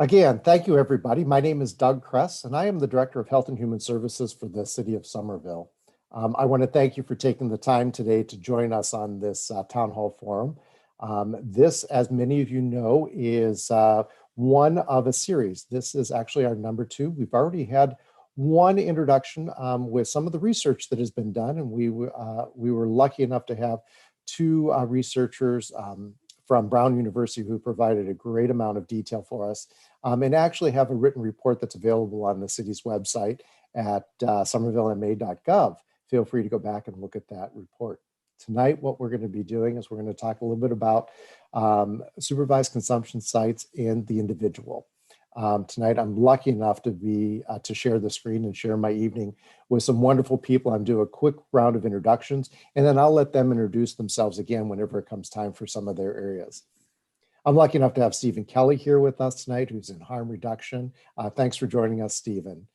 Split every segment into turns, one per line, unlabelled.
Again, thank you, everybody. My name is Doug Kress, and I am the Director of Health and Human Services for the City of Somerville. I want to thank you for taking the time today to join us on this Town Hall Forum. This, as many of you know, is one of a series. This is actually our number 2. We've already had one introduction with some of the research that has been done, and we were lucky enough to have 2 researchers from Brown University who provided a great amount of detail for us, and actually have a written report that's available on the city's website at somervillema.gov. Feel free to go back and look at that report. Tonight, what we're going to be doing is we're going to talk a little bit about supervised consumption sites and the individual. Tonight, I'm lucky enough to be to share the screen and share my evening with some wonderful people. I'm doing a quick round of introductions, and then I'll let them introduce themselves again whenever it comes time for some of their areas. I'm lucky enough to have Stephen Kelly here with us tonight, who's in harm reduction. Thanks for joining us, Stephen.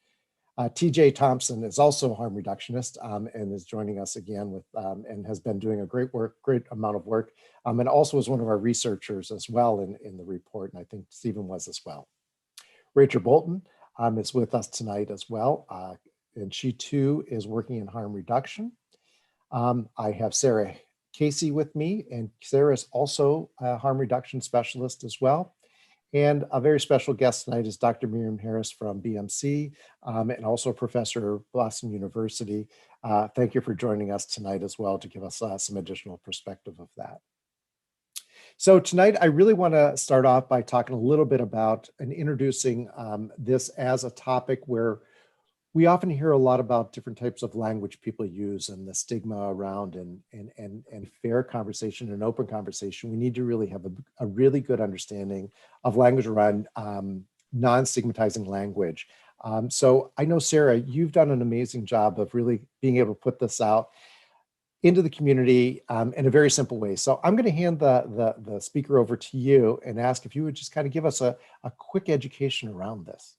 TJ Thompson is also a harm reductionist and is joining us again with and has been doing a great amount of work, and also is one of our researchers as well in the report, and I think Stephen was as well. Rachel Bolton is with us tonight as well, and she too is working in harm reduction. I have Sarah Casey with me, and Sarah is also a harm reduction specialist as well. And a very special guest tonight is Dr. Miriam Harris from BMC, and also a professor at Boston University. Thank you for joining us tonight as well to give us some additional perspective of that. So tonight, I really want to start off by talking a little bit about and introducing this as a topic where we often hear a lot about different types of language people use and the stigma around and fair conversation and open conversation. We need to really have a really good understanding of language around non-stigmatizing language. So I know, Sarah, you've done an amazing job of really being able to put this out into the community in a very simple way. So I'm going to hand the speaker over to you and ask if you would just kind of give us a quick education around this.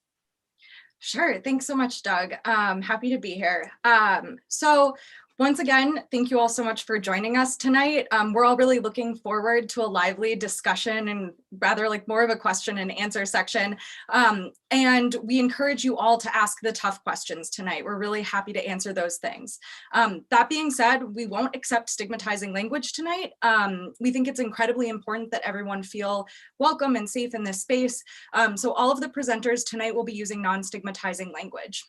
Sure. Thanks so much, Doug. Happy to be here. So once again, thank you all so much for joining us tonight. We're all really looking forward to a lively discussion and rather like more of a question and answer section. And we encourage you all to ask the tough questions tonight. We're really happy to answer those things. That being said, we won't accept stigmatizing language tonight. We think it's incredibly important that everyone feel welcome and safe in this space. So all of the presenters tonight will be using non-stigmatizing language.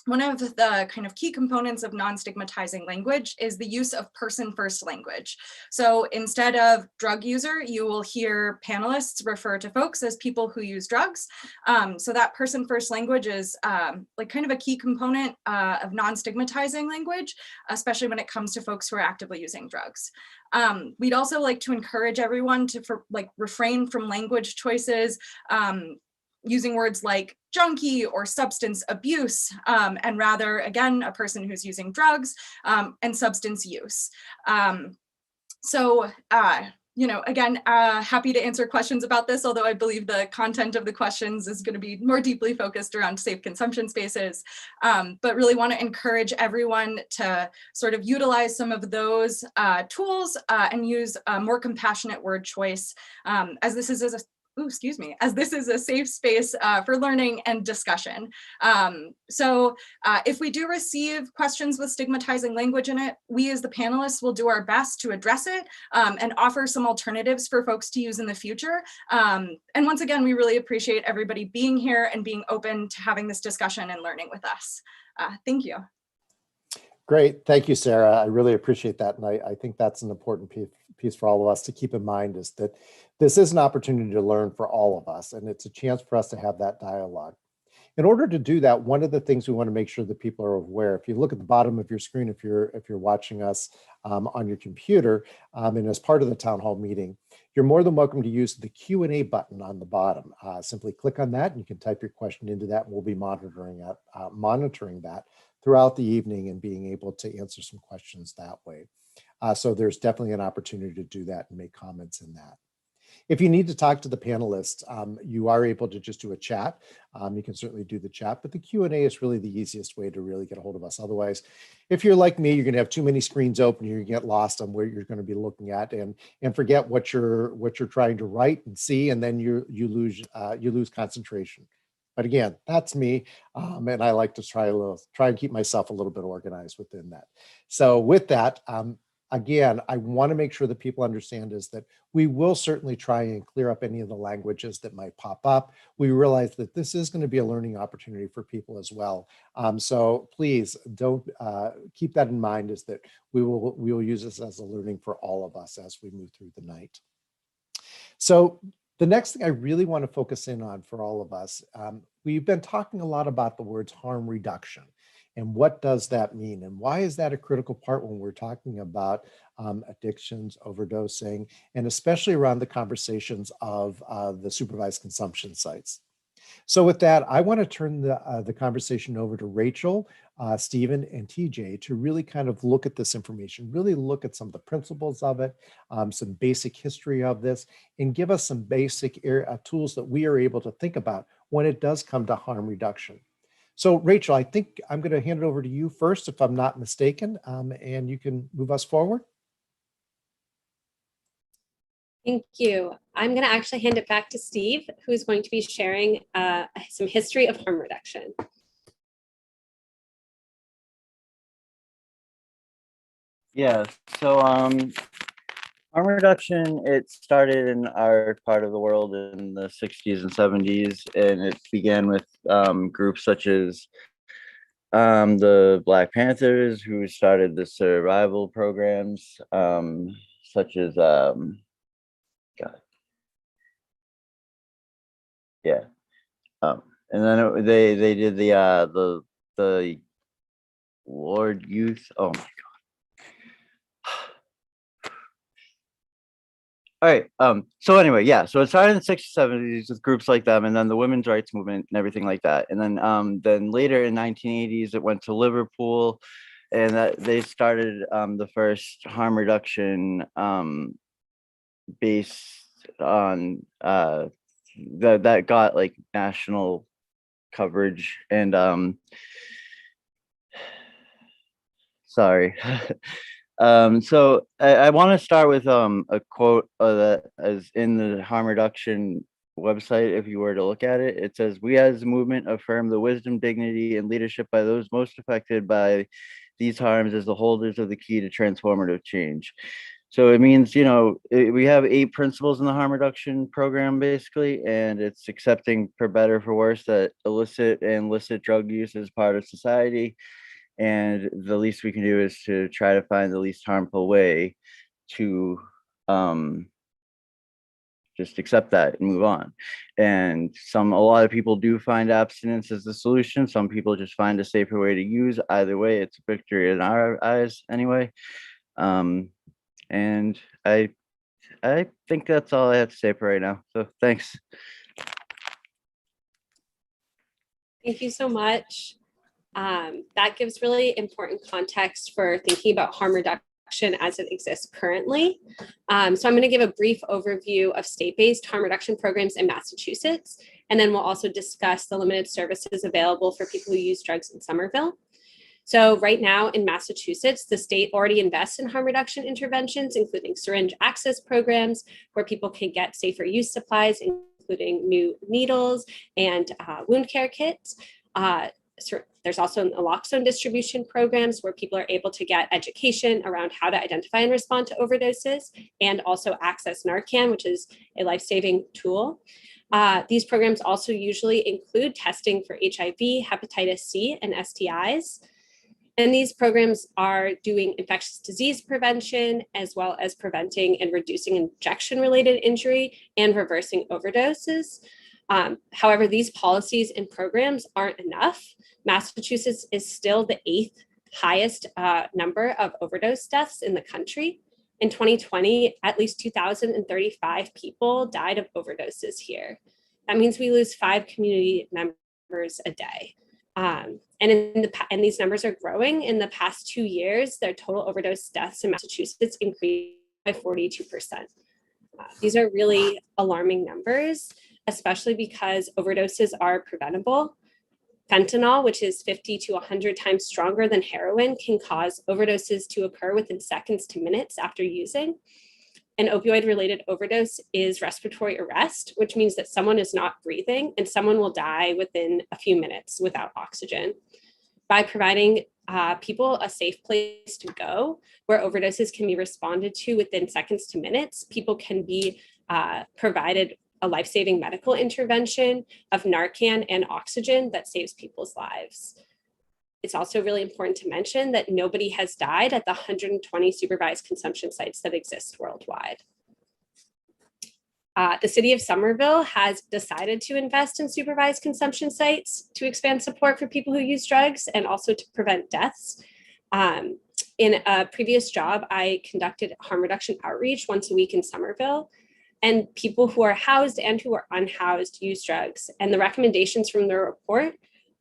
One of the kind of key components of non-stigmatizing language is the use of person-first language. So instead of drug user, you will hear panelists refer to folks as people who use drugs. So that person-first language is like kind of a key component of non-stigmatizing language, especially when it comes to folks who are actively using drugs. We'd also like to encourage everyone to refrain from language choices using words like junkie or substance abuse, and rather, again, a person who's using drugs and substance use. You know, again, happy to answer questions about this, although I believe the content of the questions is going to be more deeply focused around safe consumption spaces, but really want to encourage everyone to sort of utilize some of those tools and use a more compassionate word choice, as this is as this is a safe space for learning and discussion. If we do receive questions with stigmatizing language in it, we as the panelists will do our best to address it and offer some alternatives for folks to use in the future. And once again, we really appreciate everybody being here and being open to having this discussion and learning with us. Thank you.
Great. Thank you, Sarah. I really appreciate that. And I think that's an important piece for all of us to keep in mind, is that this is an opportunity to learn for all of us, and it's a chance for us to have that dialogue. In order to do that, one of the things we want to make sure that people are aware, if you look at the bottom of your screen, if you're watching us on your computer, and as part of the town hall meeting, you're more than welcome to use the Q&A button on the bottom. Simply click on that and you can type your question into that, and we'll be monitoring that throughout the evening and being able to answer some questions that way. So there's definitely an opportunity to do that and make comments in that. If you need to talk to the panelists, you are able to just do a chat. You can certainly do the chat, but the Q&A is really the easiest way to really get a hold of us. Otherwise, if you're like me, you're going to have too many screens open. You're going to get lost on where you're going to be looking at and forget what you're trying to write and see, and then you lose concentration. But again, that's me, and I like to try and keep myself a little bit organized within that. So with that, again, I want to make sure that people understand is that we will certainly try and clear up any of the languages that might pop up. We realize that this is going to be a learning opportunity for people as well. So please don't keep that in mind, is that we will use this as a learning for all of us as we move through the night. So the next thing I really want to focus in on for all of us, we've been talking a lot about the words harm reduction. And what does that mean? And why is that a critical part when we're talking about addictions, overdosing, and especially around the conversations of the supervised consumption sites? So with that, I want to turn the conversation over to Rachel, Stephen, and TJ to really kind of look at this information, really look at some of the principles of it, some basic history of this, and give us some basic tools that we are able to think about when it does come to harm reduction. So Rachel, I think I'm going to hand it over to you first, if I'm not mistaken, and you can move us forward.
Thank you. I'm going to actually hand it back to Steve, who's going to be sharing some history of harm reduction.
Yeah, so harm reduction, it started in our part of the world in the 60s and 70s, and it began with groups such as the Black Panthers, who started the survival programs, such as yeah, and then they did the Lord Youth. Oh my God. All right. So anyway, yeah. So it started in the 60s, 70s with groups like them, and then the women's rights movement and everything like that. And then later in 1980s, it went to Liverpool, and that they started the first harm reduction based on that got like national coverage. And sorry. So I want to start with a quote that is in the harm reduction website. If you were to look at it, it says, "We as a movement affirm the wisdom, dignity, and leadership by those most affected by these harms as the holders of the key to transformative change." So it means, we have 8 principles in the harm reduction program, basically, and it's accepting for better, for worse, that illicit and licit drug use is part of society. And the least we can do is to try to find the least harmful way to just accept that and move on. And a lot of people do find abstinence as the solution. Some people just find a safer way to use. Either way, it's a victory in our eyes anyway. And I think that's all I have to say for right now. So thanks.
Thank you so much. That gives really important context for thinking about harm reduction as it exists currently. So I'm going to give a brief overview of state-based harm reduction programs in Massachusetts, and then we'll also discuss the limited services available for people who use drugs in Somerville. So right now in Massachusetts, the state already invests in harm reduction interventions, including syringe access programs where people can get safer use supplies, including new needles and wound care kits. There's also naloxone distribution programs where people are able to get education around how to identify and respond to overdoses, and also access Narcan, which is a life-saving tool. These programs also usually include testing for HIV, hepatitis C, and STIs. And these programs are doing infectious disease prevention, as well as preventing and reducing injection-related injury and reversing overdoses. However, these policies and programs aren't enough. Massachusetts is still the 8th highest number of overdose deaths in the country. In 2020, at least 2,035 people died of overdoses here. That means we lose 5 community members a day. And these numbers are growing. In the past 2 years, their total overdose deaths in Massachusetts increased by 42%. These are really alarming numbers, especially because overdoses are preventable. Fentanyl, which is 50 to 100 times stronger than heroin, can cause overdoses to occur within seconds to minutes after using. An opioid-related overdose is respiratory arrest, which means that someone is not breathing and someone will die within a few minutes without oxygen. By providing people a safe place to go where overdoses can be responded to within seconds to minutes, people can be provided a life-saving medical intervention of Narcan and oxygen that saves people's lives. It's also really important to mention that nobody has died at the 120 supervised consumption sites that exist worldwide. The city of Somerville has decided to invest in supervised consumption sites to expand support for people who use drugs and also to prevent deaths. In a previous job, I conducted harm reduction outreach once a week in Somerville, and people who are housed and who are unhoused use drugs. And the recommendations from the report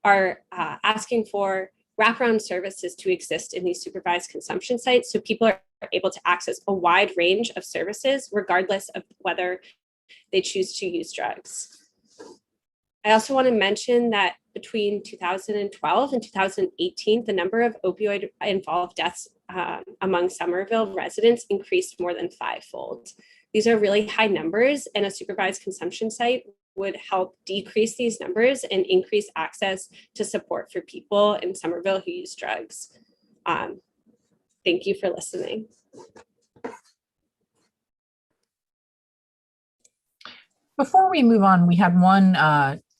are asking for wraparound services to exist in these supervised consumption sites so people are able to access a wide range of services regardless of whether they choose to use drugs. I also want to mention that between 2012 and 2018, the number of opioid-involved deaths among Somerville residents increased more than 5-fold. These are really high numbers, and a supervised consumption site would help decrease these numbers and increase access to support for people in Somerville who use drugs. Thank you for listening.
Before we move on, we had one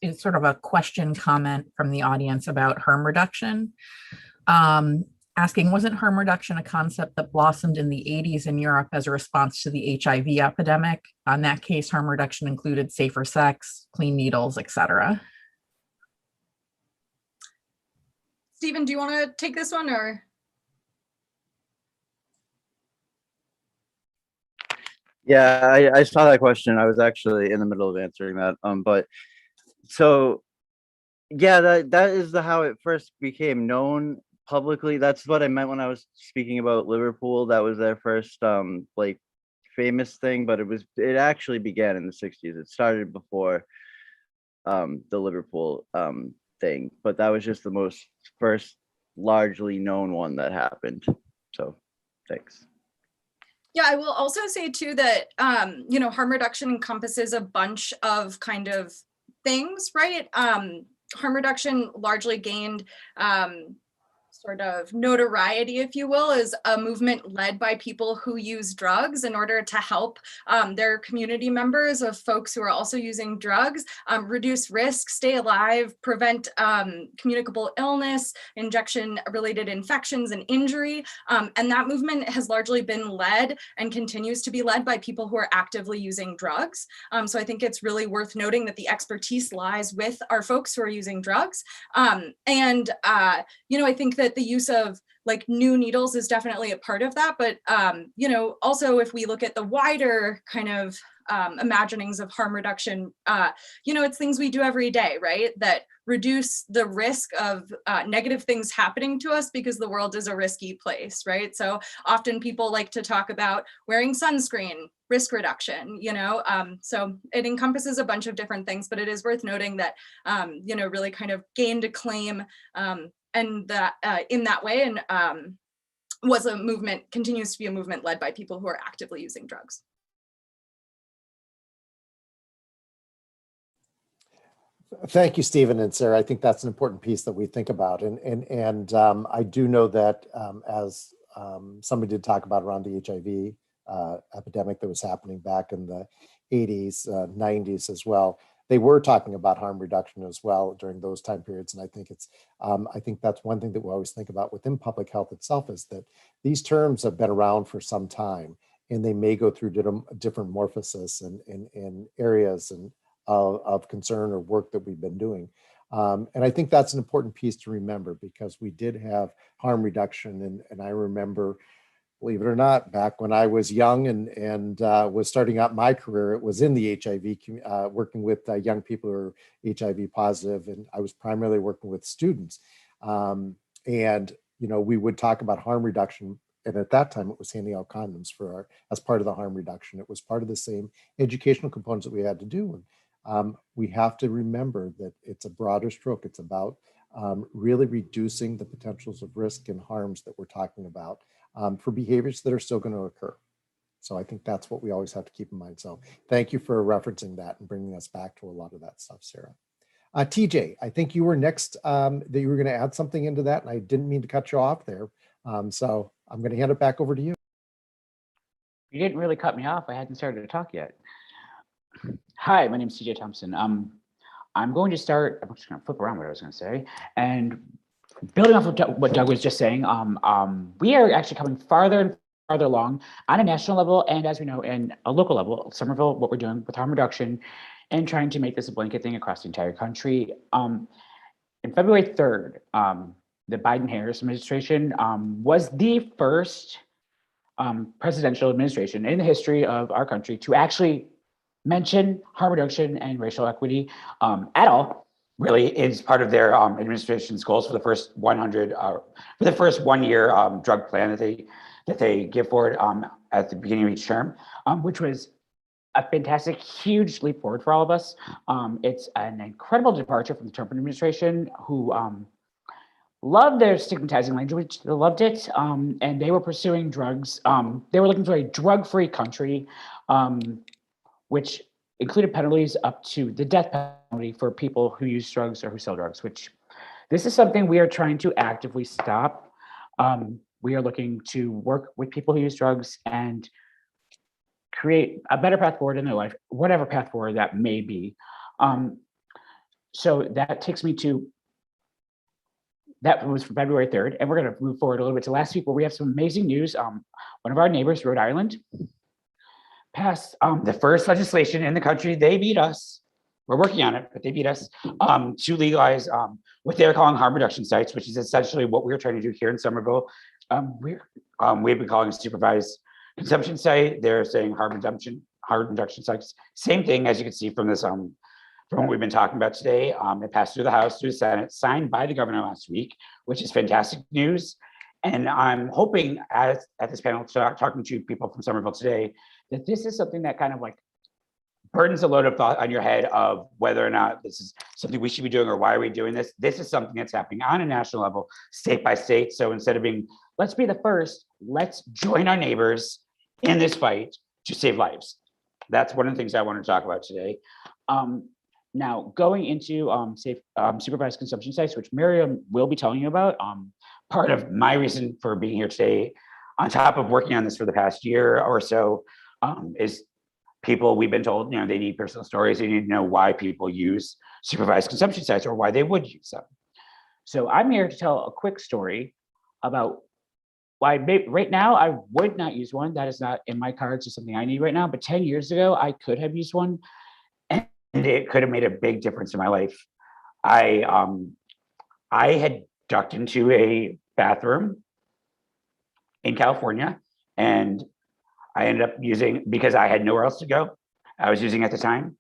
it's sort of a question comment from the audience about harm reduction. Asking, wasn't harm reduction a concept that blossomed in the 80s in Europe as a response to the HIV epidemic? In that case, harm reduction included safer sex, clean needles, etc.
Stephen, do you want to take this one or?
Yeah, I saw that question. I was actually in the middle of answering that. But so yeah, that is how it first became known publicly. That's what I meant when I was speaking about Liverpool. That was their first like famous thing, but it actually began in the 60s. It started before the Liverpool thing, but that was just the first largely known one that happened. So thanks.
Yeah, I will also say too that, you know, harm reduction encompasses a bunch of kind of things, right? Harm reduction largely gained sort of notoriety, if you will, is a movement led by people who use drugs in order to help their community members of folks who are also using drugs reduce risk, stay alive, prevent communicable illness, injection-related infections and injury. And that movement has largely been led and continues to be led by people who are actively using drugs. So I think it's really worth noting that the expertise lies with our folks who are using drugs. You know, I think that the use of like new needles is definitely a part of that. But, you know, also if we look at the wider kind of imaginings of harm reduction, you know, it's things we do every day, right? That reduce the risk of negative things happening to us because the world is a risky place, right? So often people like to talk about wearing sunscreen, risk reduction, you know, so it encompasses a bunch of different things, but it is worth noting that, you know, really kind of gained acclaim and that in that way, and was a movement, continues to be a movement led by people who are actively using drugs.
Thank you, Stephen and Sarah. I think that's an important piece that we think about. And I do know that as somebody did talk about around the HIV epidemic that was happening back in the 80s, 90s as well, they were talking about harm reduction as well during those time periods. And I think I think that's one thing that we always think about within public health itself, is that these terms have been around for some time, and they may go through different morphosis in areas of concern or work that we've been doing. And I think that's an important piece to remember, because we did have harm reduction. And I remember, believe it or not, back when I was young and was starting out my career, it was in the HIV, working with young people who are HIV positive. And I was primarily working with students. And, you know, we would talk about harm reduction And at that time, it was handing out condoms as part of the harm reduction. It was part of the same educational components that we had to do. And we have to remember that it's a broader stroke. It's about really reducing the potentials of risk and harms that we're talking about for behaviors that are still going to occur. So I think that's what we always have to keep in mind. So thank you for referencing that and bringing us back to a lot of that stuff, Sarah. TJ, I think you were next, that you were going to add something into that, and I didn't mean to cut you off there. So I'm going to hand it back over to you.
You didn't really cut me off. I hadn't started to talk yet. Hi, my name is TJ Thompson. I'm going to start, I'm just going to flip around what I was going to say. And building off of what Doug was just saying, we are actually coming farther and farther along on a national level, and as we know, in a local level, Somerville, what we're doing with harm reduction and trying to make this a blanket thing across the entire country. In February 3rd, the Biden-Harris administration was the first presidential administration in the history of our country to actually mention harm reduction and racial equity at all. Really is part of their administration's goals for the first 100, for the first 1 year drug plan that they give forward at the beginning of each term, which was a fantastic, huge leap forward for all of us. It's an incredible departure from the Trump administration, who loved their stigmatizing language. They loved it, and they were pursuing drugs. They were looking for a drug-free country, which included penalties up to the death penalty for people who use drugs or who sell drugs, which this is something we are trying to actively stop. We are looking to work with people who use drugs and create a better path forward in their life, whatever path forward that may be. So that takes me to, that was from February 3rd, and we're going to move forward a little bit to last week, where we have some amazing news. One of our neighbors, Rhode Island, passed the first legislation in the country. They beat us. We're working on it, but they beat us to legalize what they're calling harm reduction sites, which is essentially what we're trying to do here in Somerville. We've been calling a supervised consumption site. They're saying harm reduction sites. Same thing, as you can see from this, from what we've been talking about today. It passed through the House, through the Senate, signed by the governor last week, which is fantastic news. And I'm hoping, at this panel, talking to people from Somerville today, that this is something that kind of like burdens a load of thought on your head of whether or not this is something we should be doing or why are we doing this. This is something that's happening on a national level, state by state. So instead of being, let's be the first, let's join our neighbors in this fight to save lives. That's one of the things I want to talk about today. Now, going into supervised consumption sites, which Miriam will be telling you about, part of my reason for being here today, on top of working on this for the past year or so, is people, we've been told, they need personal stories. They need to know why people use supervised consumption sites or why they would use them. So I'm here to tell a quick story about why right now I would not use one. That is not in my cards or something I need right now. But 10 years ago, I could have used one, and it could have made a big difference in my life. I had ducked into a bathroom in California, and I ended up using, because I had nowhere else to go, I was using at the time.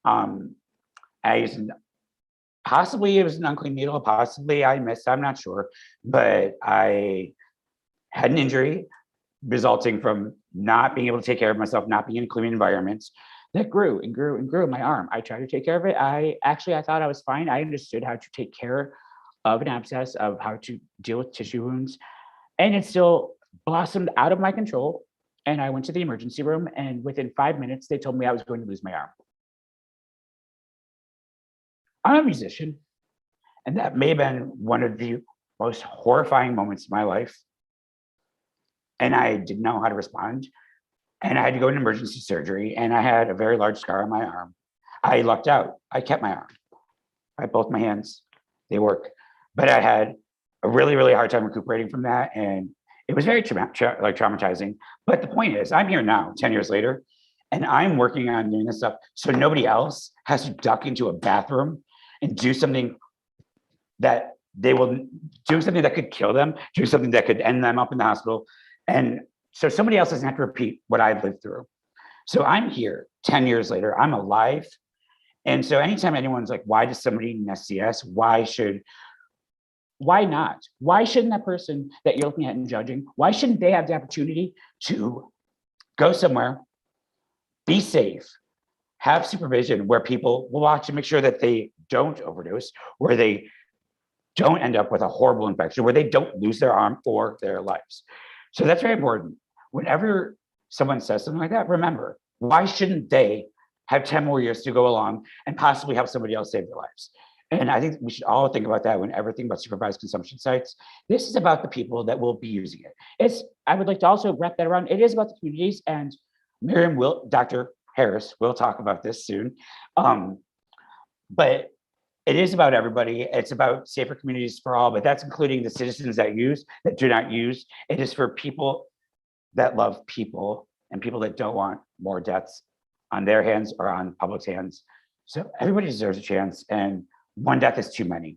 I used, possibly it was an unclean needle, possibly I missed, I'm not sure, but I had an injury resulting from not being able to take care of myself, not being in clean environments, that grew and grew and grew in my arm. I tried to take care of it. I thought I was fine. I understood how to take care of an abscess, of how to deal with tissue wounds, and it still blossomed out of my control. And I went to the emergency room, and within 5 minutes, they told me I was going to lose my arm. I'm a musician, and that may have been one of the most horrifying moments of my life. And I didn't know how to respond. And I had to go into emergency surgery, and I had a very large scar on my arm. I lucked out. I kept my arm. I had both my hands. They work. But I had a really, really hard time recuperating from that. And it was very traumatizing. But the point is, I'm here now, 10 years later, and I'm working on doing this stuff so nobody else has to duck into a bathroom and do something that they will do, something that could kill them, do something that could end them up in the hospital. And so somebody else doesn't have to repeat what I've lived through. So I'm here 10 years later, I'm alive. And so anytime anyone's like, why does somebody need an SCS? Why should Why not? Why shouldn't that person that you're looking at and judging, why shouldn't they have the opportunity to go somewhere, be safe, have supervision where people will watch and make sure that they don't overdose, where they don't end up with a horrible infection, where they don't lose their arm or their lives. So that's very important. Whenever someone says something like that, remember, why shouldn't they have 10 more years to go along and possibly help somebody else save their lives? And I think we should all think about that when everything about supervised consumption sites. This is about the people that will be using it. I would like to also wrap that around. It is about the communities, and Dr. Harris will talk about this soon. But it is about everybody. It's about safer communities for all, but that's including the citizens that do not use. It is for people that love people and people that don't want more deaths on their hands or on public's hands. So everybody deserves a chance, and one death is too many.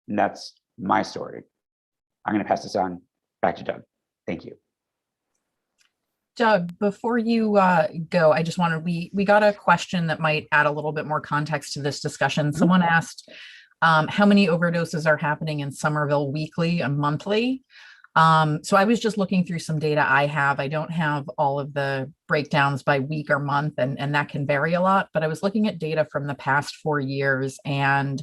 And that's my story. I'm going to pass this on back to Doug. Thank you.
Doug, before you go, I just wanted, we got a question that might add a little bit more context to this discussion. Someone asked how many overdoses are happening in Somerville weekly and monthly. So I was just looking through some data I have. I don't have all of the breakdowns by week or month, and that can vary a lot, but I was looking at data from the past 4 years, and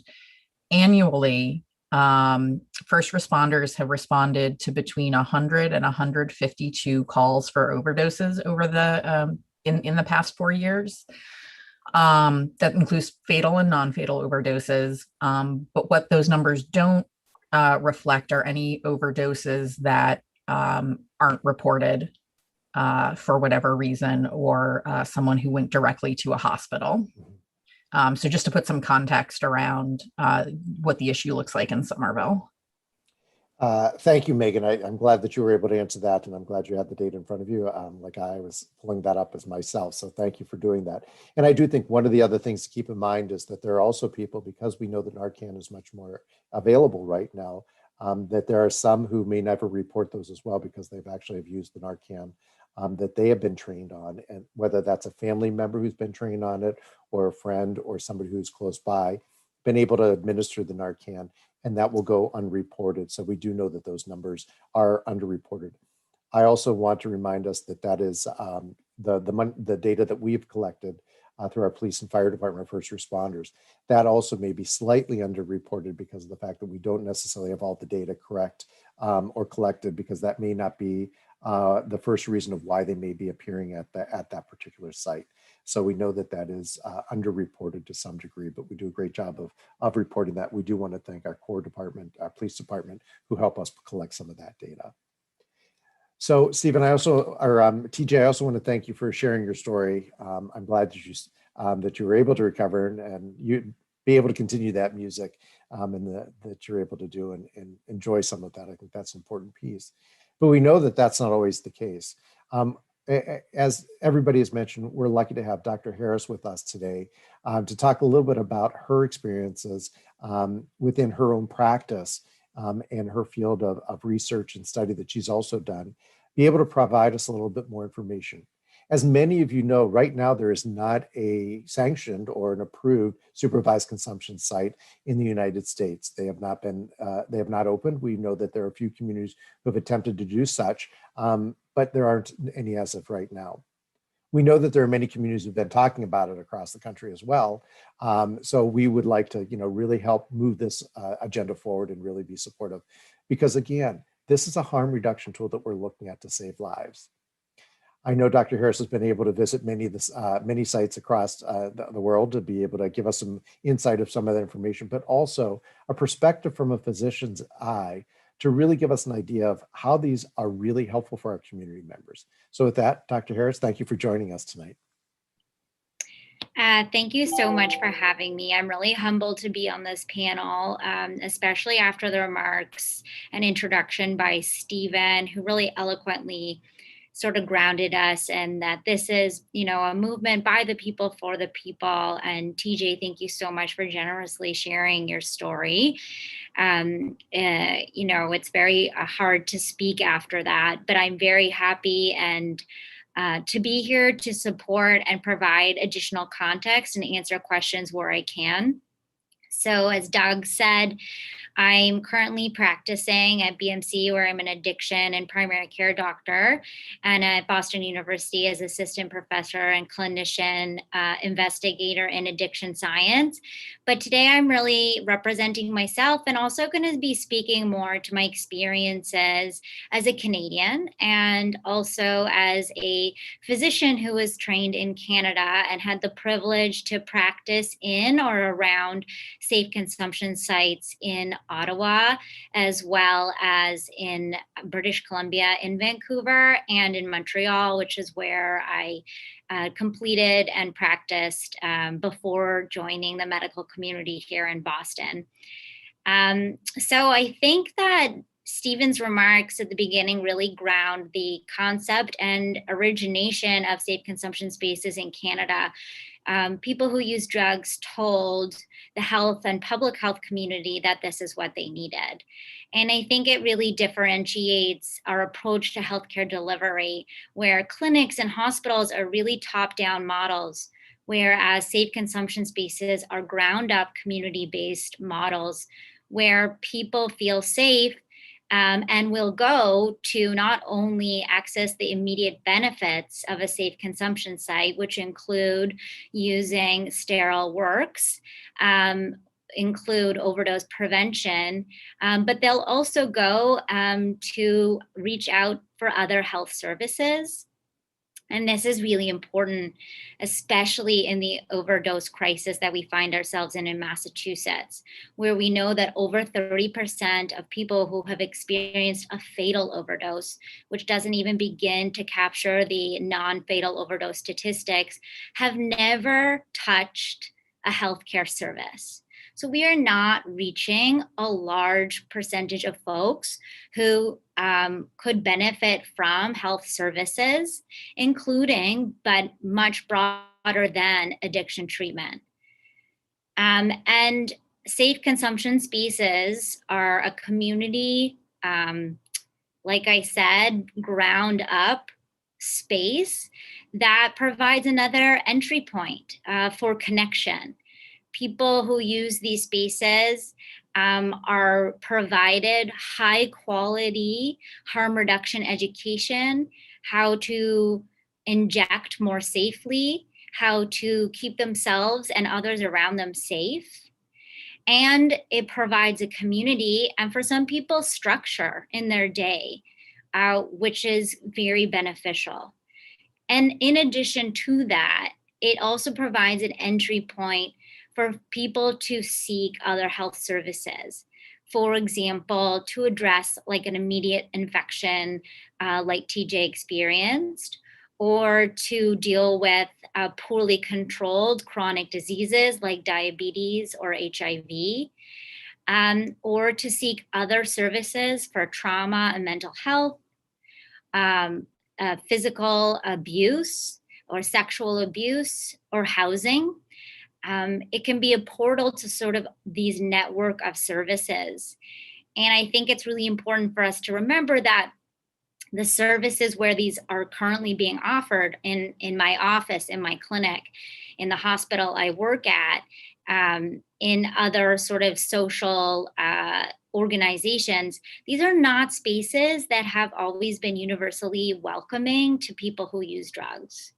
annually, first responders have responded to between 100 and 152 calls for overdoses over the in the past 4 years. That includes fatal and non-fatal overdoses. But what those numbers don't reflect are any overdoses that aren't reported for whatever reason, or someone who went directly to a hospital. So just to put some context around what the issue looks like in Somerville.
Thank you, Megan. I'm glad that you were able to answer that, and I'm glad you had the data in front of you. Like I was pulling that up as myself, so thank you for doing that. And I do think one of the other things to keep in mind is that there are also people, because we know that Narcan is much more available right now, that there are some who may never report those as well because they've actually have used the Narcan that they have been trained on, and whether that's a family member who's been trained on it, or a friend, or somebody who's close by, been able to administer the Narcan, and that will go unreported. So we do know that those numbers are underreported. I also want to remind us that that is the data that we've collected through our police and fire department, first responders. That also may be slightly underreported because of the fact that we don't necessarily have all the data correct or collected, because that may not be the first reason of why they may be appearing at that particular site. So we know that that is underreported to some degree, but we do a great job of reporting that. We do want to thank our core department, our police department, who help us collect some of that data. So Stephen, TJ, I also want to thank you for sharing your story. I'm glad that you were able to recover and you be able to continue that music and that you're able to do and enjoy some of that. I think that's an important piece. But we know that that's not always the case. As everybody has mentioned, we're lucky to have Dr. Harris with us today to talk a little bit about her experiences within her own practice and her field of research and study that she's also done, be able to provide us a little bit more information. As many of you know, right now there is not a sanctioned or an approved supervised consumption site in the United States. They have not been, they have not opened. We know that there are a few communities who have attempted to do such, but there aren't any as of right now. We know that there are many communities who've been talking about it across the country as well. So we would like to, really help move this agenda forward and really be supportive, because again, this is a harm reduction tool that we're looking at to save lives. I know Dr. Harris has been able to visit many sites across the world to be able to give us some insight of some of that information, but also a perspective from a physician's eye to really give us an idea of how these are really helpful for our community members. So with that, Dr. Harris, thank you for joining us tonight.
Thank you so much for having me. I'm really humbled to be on this panel, especially after the remarks and introduction by Stephen, who really eloquently sort of grounded us, and that this is, a movement by the people for the people. And TJ, thank you so much for generously sharing your story. It's very hard to speak after that, but I'm very happy and to be here to support and provide additional context and answer questions where I can. So as Doug said, I'm currently practicing at BMC, where I'm an addiction and primary care doctor, and at Boston University as assistant professor and clinician investigator in addiction science. But today I'm really representing myself and also going to be speaking more to my experiences as a Canadian and also as a physician who was trained in Canada and had the privilege to practice in or around safe consumption sites in Ottawa, as well as in British Columbia, in Vancouver, and in Montreal, which is where I completed and practiced before joining the medical community here in Boston. So I think that Stephen's remarks at the beginning really ground the concept and origination of safe consumption spaces in Canada. People who use drugs told the health and public health community that this is what they needed. And I think it really differentiates our approach to healthcare delivery, where clinics and hospitals are really top-down models, whereas safe consumption spaces are ground-up community-based models where people feel safe and will go to not only access the immediate benefits of a safe consumption site, which include using sterile works, include overdose prevention, but they'll also go to reach out for other health services. And this is really important, especially in the overdose crisis that we find ourselves in Massachusetts, where we know that over 30% of people who have experienced a fatal overdose, which doesn't even begin to capture the non-fatal overdose statistics, have never touched a healthcare service. So we are not reaching a large percentage of folks who could benefit from health services, including, but much broader than, addiction treatment. And safe consumption spaces are a community, like I said, ground up space that provides another entry point for connection. People who use these spaces are provided high quality harm reduction education, how to inject more safely, how to keep themselves and others around them safe. And it provides a community and, for some people, structure in their day, which is very beneficial. And in addition to that, it also provides an entry point for people to seek other health services. For example, to address like an immediate infection like TJ experienced, or to deal with poorly controlled chronic diseases like diabetes or HIV, or to seek other services for trauma and mental health, physical abuse or sexual abuse, or housing. It can be a portal to sort of these network of services. And I think it's really important for us to remember that the services where these are currently being offered in my office, in my clinic, in the hospital I work at, in other sort of social organizations, these are not spaces that have always been universally welcoming to people who use drugs.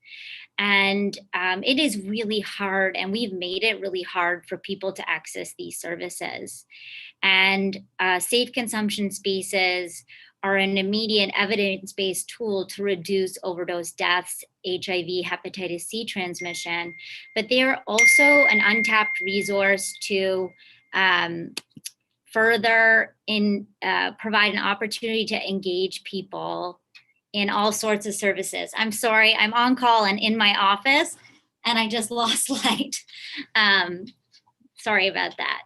And it is really hard, and we've made it really hard for people to access these services. And safe consumption spaces are an immediate evidence-based tool to reduce overdose deaths, HIV, hepatitis C transmission, but they are also an untapped resource to further provide an opportunity to engage people in all sorts of services. I'm sorry, I'm on call and in my office, and I just lost light. Sorry about that.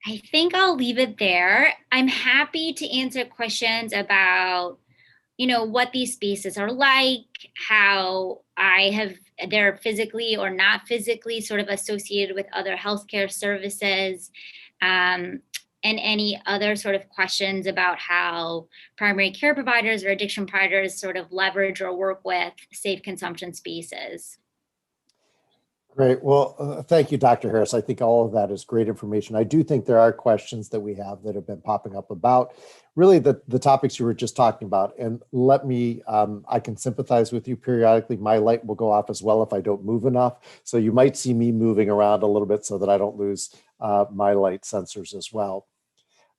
I think I'll leave it there. I'm happy to answer questions about, what these spaces are like, how they're physically or not physically sort of associated with other healthcare services, and any other sort of questions about how primary care providers or addiction providers sort of leverage or work with safe consumption spaces.
Great. Well, thank you, Dr. Harris. I think all of that is great information. I do think there are questions that we have that have been popping up about really the topics you were just talking about. And let me, I can sympathize with you periodically. My light will go off as well if I don't move enough. So you might see me moving around a little bit so that I don't lose my light sensors as well.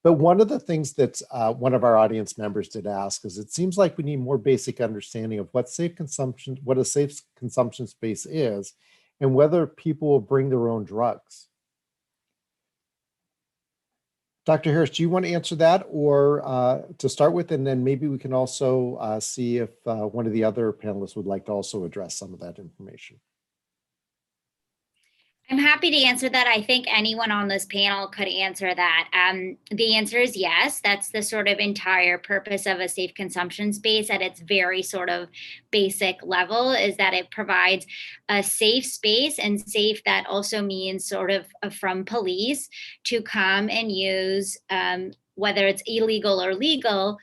But one of the things that one of our audience members did ask is it seems like we need more basic understanding of what a safe consumption space is, and whether people will bring their own drugs. Dr. Harris, do you want to answer that or to start with, and then maybe we can also see if one of the other panelists would like to also address some of that information.
I'm happy to answer that. I think anyone on this panel could answer that. The answer is yes. That's the sort of entire purpose of a safe consumption space at its very sort of basic level, is that it provides a safe space, and safe that also means sort of from police to come and use, whether it's illegal or legal,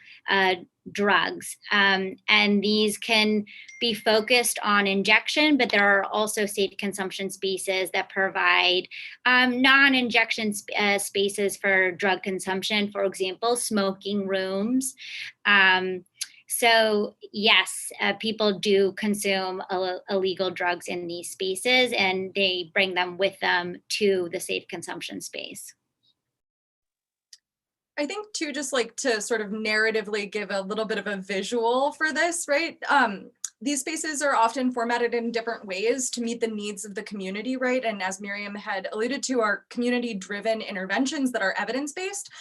drugs. And these can be focused on injection, but there are also safe consumption spaces that provide non-injection spaces for drug consumption, for example, smoking rooms. So yes, people do consume illegal drugs in these spaces, and they bring them with them to the safe consumption space.
I think too, just like to sort of narratively give a little bit of a visual for this, right? These spaces are often formatted in different ways to meet the needs of the community, right? And as Miriam had alluded to, are community-driven interventions that are evidence-based.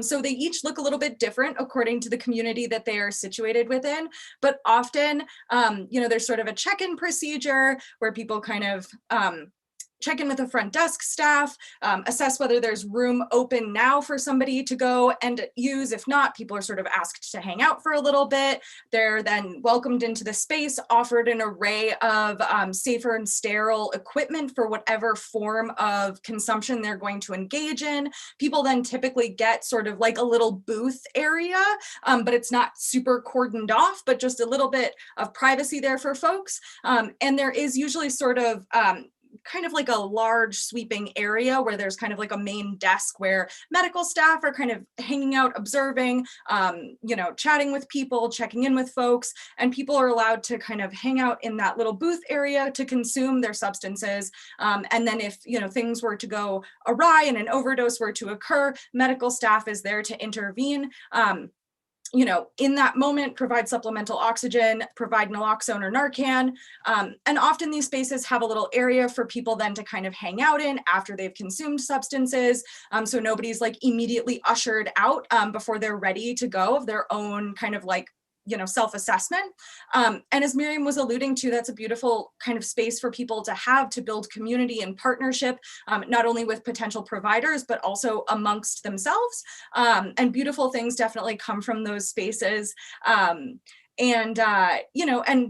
So they each look a little bit different according to the community that they are situated within. But often, there's sort of a check-in procedure where people kind of check in with the front desk staff, assess whether there's room open now for somebody to go and use. If not, people are sort of asked to hang out for a little bit. They're then welcomed into the space, offered an array of safer and sterile equipment for whatever form of consumption they're going to engage in. People then typically get sort of like a little booth area, but it's not super cordoned off, but just a little bit of privacy there for folks. And there is usually sort of kind of like a large sweeping area where there's kind of like a main desk where medical staff are kind of hanging out, observing, chatting with people, checking in with folks, and people are allowed to kind of hang out in that little booth area to consume their substances. And then if, things were to go awry and an overdose were to occur, medical staff is there to intervene. In that moment, provide supplemental oxygen, provide naloxone or Narcan. And often these spaces have a little area for people then to kind of hang out in after they've consumed substances. So nobody's like immediately ushered out before they're ready to go of their own kind of like, self-assessment. And as Miriam was alluding to, that's a beautiful kind of space for people to have to build community and partnership, not only with potential providers, but also amongst themselves. And beautiful things definitely come from those spaces. And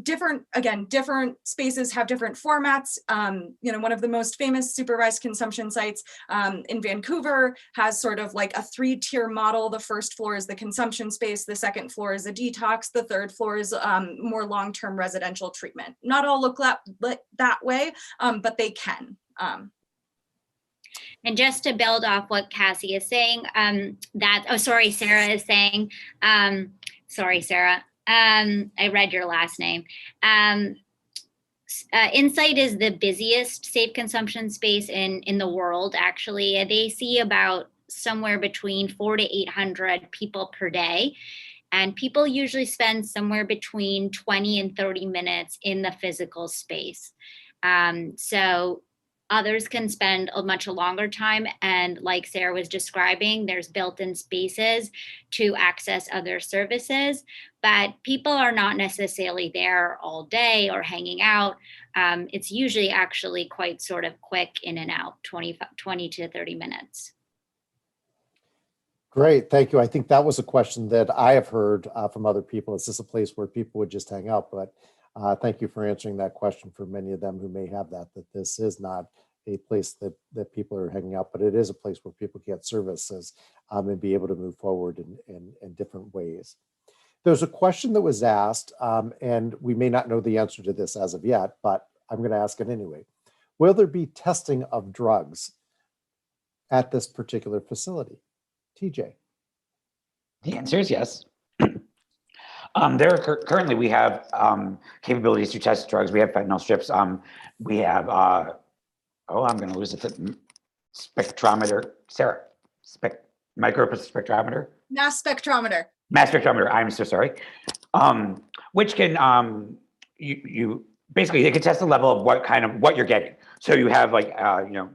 different spaces have different formats. One of the most famous supervised consumption sites in Vancouver has sort of like a 3-tier model. The first floor is the consumption space. The second floor is a detox. The third floor is more long-term residential treatment. Not all look that way, but they can.
And just to build off what Cassie is saying, Sarah is saying, sorry, Sarah. I read your last name. Insight is the busiest safe consumption space in the world, actually. They see about somewhere between 400 to 800 people per day. And people usually spend somewhere between 20 and 30 minutes in the physical space. So others can spend a much longer time. And like Sarah was describing, there's built-in spaces to access other services, but people are not necessarily there all day or hanging out. It's usually actually quite sort of quick in and out, 20 to 30 minutes.
Great, thank you. I think that was a question that I have heard from other people. Is this a place where people would just hang out? But thank you for answering that question for many of them who may have that this is not a place that people are hanging out, but it is a place where people get services and be able to move forward in different ways. There's a question that was asked, and we may not know the answer to this as of yet, but I'm going to ask it anyway. Will there be testing of drugs at this particular facility? TJ.
The answer is yes. Currently we have capabilities to test drugs. We have fentanyl strips. We have I'm going to lose it. Spectrometer, Sarah. Microspectrometer.
Mass spectrometer.
Mass spectrometer. I'm so sorry. Which can you basically, it can test the level of what you're getting. So you have like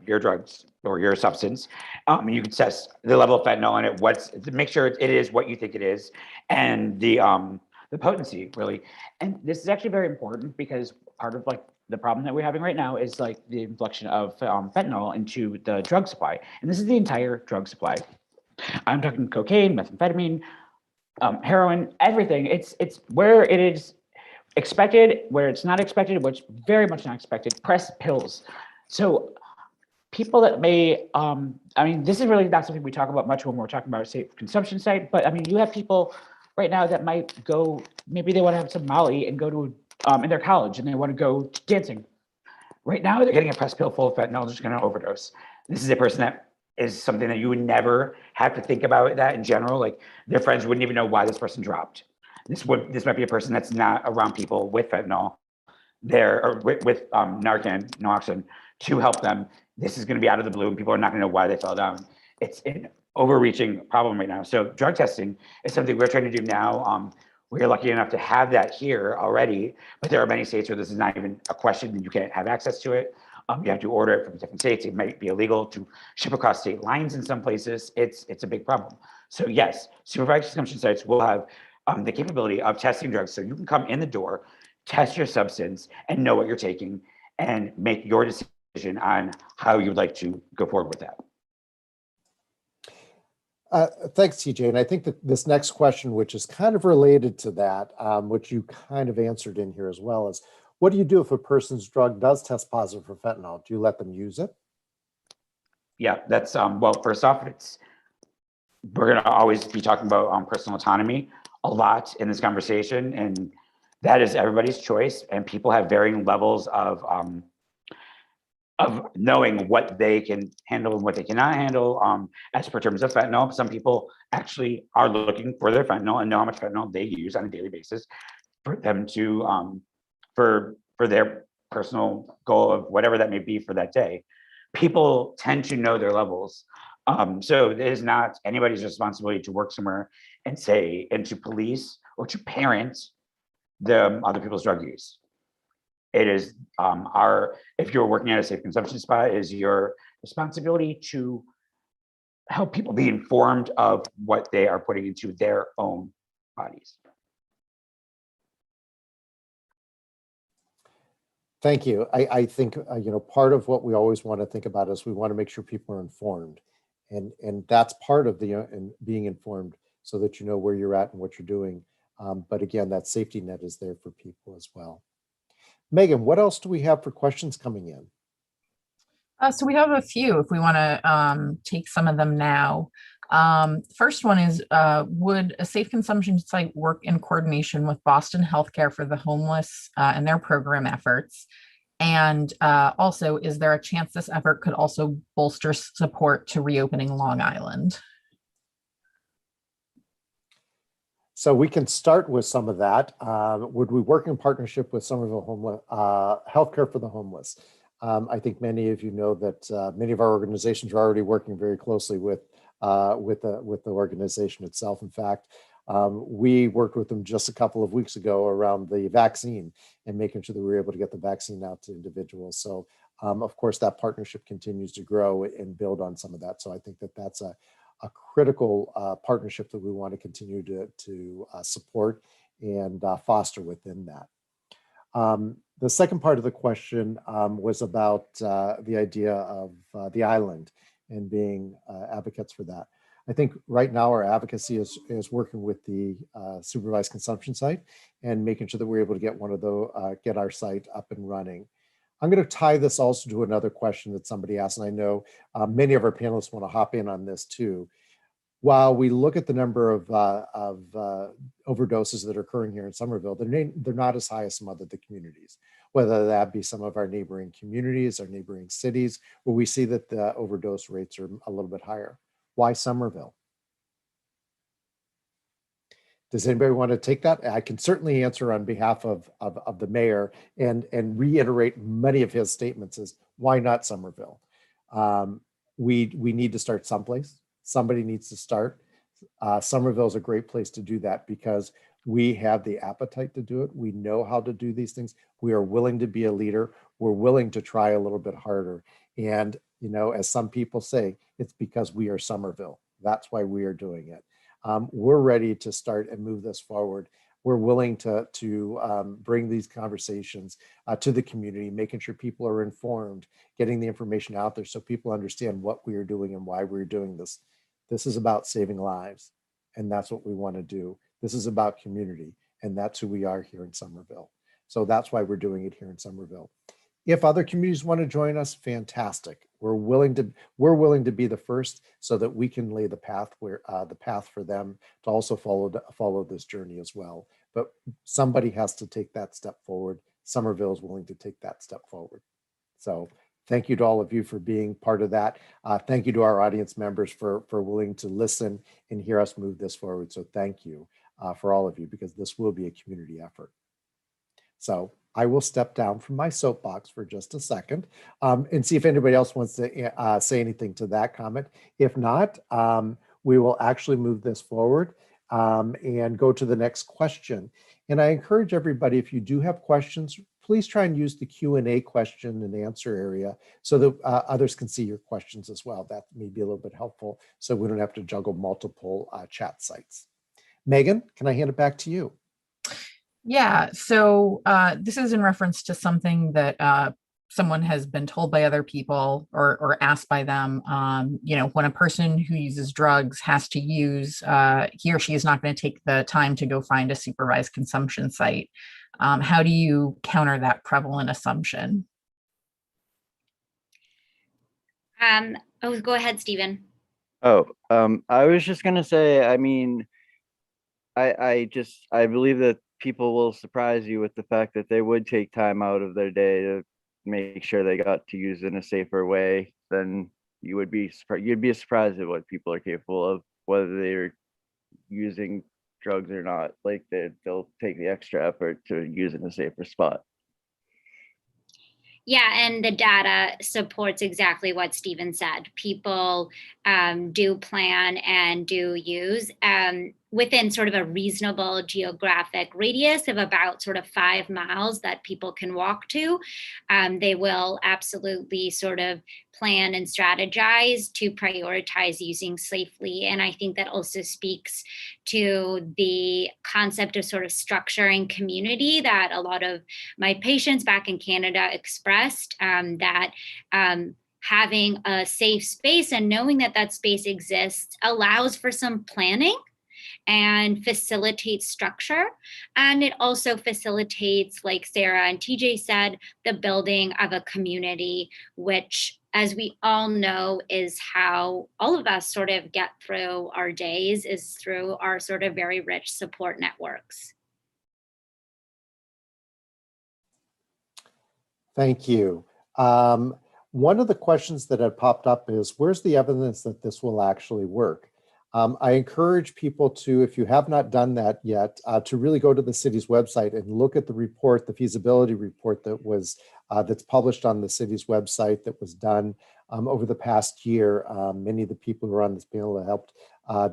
your drugs or your substance. You can test the level of fentanyl in it, to make sure it is what you think it is, and the potency really. And this is actually very important because part of like the problem that we're having right now is like the inflection of fentanyl into the drug supply, and this is the entire drug supply. I'm talking cocaine, methamphetamine, heroin, everything. It's where it is expected, where it's not expected, which very much not expected. Press pills. So people that may, this is really not something we talk about much when we're talking about a safe consumption site, but I mean, you have people right now that might go, maybe they want to have some Molly and go to, in their college and they want to go dancing. Right now, they're getting a press pill full of fentanyl, just going to overdose. This is a person that is something that you would never have to think about that in general. Like their friends wouldn't even know why this person dropped. This might be a person that's not around people with fentanyl there, or with Narcan, naloxone, to help them. This is going to be out of the blue and people are not going to know why they fell down. It's an overreaching problem right now. So drug testing is something we're trying to do now. We're lucky enough to have that here already, but there are many states where this is not even a question and you can't have access to it. You have to order it from different states. It might be illegal to ship across state lines in some places. It's a big problem. So yes, supervised consumption sites will have the capability of testing drugs. So you can come in the door, test your substance and know what you're taking and make your decision on how you would like to go forward with that.
Thanks, TJ. And I think that this next question, which is kind of related to that, which you kind of answered in here as well, is what do you do if a person's drug does test positive for fentanyl? Do you let them use it?
Yeah, that's, well, first off, we're going to always be talking about personal autonomy a lot in this conversation. And that is everybody's choice. And people have varying levels of knowing what they can handle and what they cannot handle. As per terms of fentanyl, some people actually are looking for their fentanyl and know how much fentanyl they use on a daily basis for them to, for their personal goal of whatever that may be for that day. People tend to know their levels. So it is not anybody's responsibility to work somewhere and say, and to police or to parent the other people's drug use. It is if you're working at a safe consumption spot, it is your responsibility to help people be informed of what they are putting into their own bodies.
Thank you. I think, part of what we always want to think about is we want to make sure people are informed. And that's part of being informed so that you know where you're at and what you're doing. But again, that safety net is there for people as well. Megan, what else do we have for questions coming in?
So we have a few if we want to take some of them now. First one is, would a safe consumption site work in coordination with Boston Healthcare for the homeless and their program efforts? And also, is there a chance this effort could also bolster support to reopening Long Island?
So we can start with some of that. Would we work in partnership with Somerville Healthcare for the Homeless? I think many of you know that many of our organizations are already working very closely with the organization itself. In fact, we worked with them just a couple of weeks ago around the vaccine and making sure that we were able to get the vaccine out to individuals. So of course, that partnership continues to grow and build on some of that. So I think that that's a critical partnership that we want to continue to support and foster within that. The second part of the question was about the idea of the island and being advocates for that. I think right now our advocacy is working with the supervised consumption site and making sure that we're able to get our site up and running. I'm going to tie this also to another question that somebody asked, and I know many of our panelists want to hop in on this too. While we look at the number of overdoses that are occurring here in Somerville, they're not as high as some other communities. whether that be some of our neighboring communities, our neighboring cities, where we see that the overdose rates are a little bit higher. Why Somerville? Does anybody want to take that? I can certainly answer on behalf of the mayor and reiterate many of his statements is why not Somerville? We need to start someplace. Somebody needs to start. Somerville is a great place to do that because we have the appetite to do it. We know how to do these things. We are willing to be a leader. We're willing to try a little bit harder. And, you know, as some people say, it's because we are Somerville. That's why we are doing it. We're ready to start and move this forward. We're willing to bring these conversations to the community, making sure people are informed, getting the information out there so people understand what we are doing and why we're doing this. This is about saving lives, and that's what we want to do. This is about community, and that's who we are here in Somerville. So that's why we're doing it here in Somerville. If other communities want to join us, fantastic. We're willing to be the first so that we can lay the path for them to also follow this journey as well. But somebody has to take that step forward. Somerville is willing to take that step forward. So thank you to all of you for being part of that. Thank you to our audience members for willing to listen and hear us move this forward. So thank you for all of you, because this will be a community effort. So I will step down from my soapbox for just a second and see if anybody else wants to say anything to that comment. If not, we will actually move this forward and go to the next question. And I encourage everybody, if you do have questions, please try and use the Q&A question and answer area so that others can see your questions as well. That may be a little bit helpful so we don't have to juggle multiple chat sites. Megan, can I hand it back to you?
Yeah, so this is in reference to something that someone has been told by other people or asked by them. You know, when a person who uses drugs has to use, he or she is not going to take the time to go find a supervised consumption site. How do you counter that prevalent assumption?
Oh, go ahead, Stephen.
Oh, I was just gonna say, I mean, I believe that people will surprise you with the fact that they would take time out of their day to make sure they got to use it in a safer way. Then you'd be surprised at what people are capable of, whether they're using drugs or not. Like they'll take the extra effort to use it in a safer spot.
Yeah, and the data supports exactly what Stephen said. People do plan and do use within sort of a reasonable geographic radius of about sort of 5 miles that people can walk to. They will absolutely sort of plan and strategize to prioritize using safely. And I think that also speaks to the concept of sort of structure and community that a lot of my patients back in Canada expressed, that having a safe space and knowing that that space exists allows for some planning and facilitates structure. And it also facilitates, like Sarah and TJ said, the building of a community, which, as we all know, is how all of us sort of get through our days, is through our sort of very rich support networks.
Thank you. One of the questions that had popped up is, where's the evidence that this will actually work? I encourage people to, if you have not done that yet, to really go to the city's website and look at the report, the feasibility report that was that's published on the city's website that was done over the past year. Many of the people who are on this panel have helped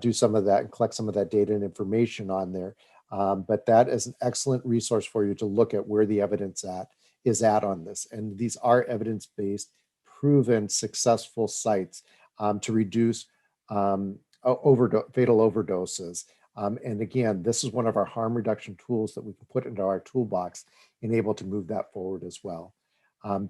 do some of that and collect some of that data and information on there. But that is an excellent resource for you to look at where the evidence is at on this. And these are evidence-based, proven, successful sites to reduce fatal overdoses. And again, this is one of our harm reduction tools that we can put into our toolbox and able to move that forward as well.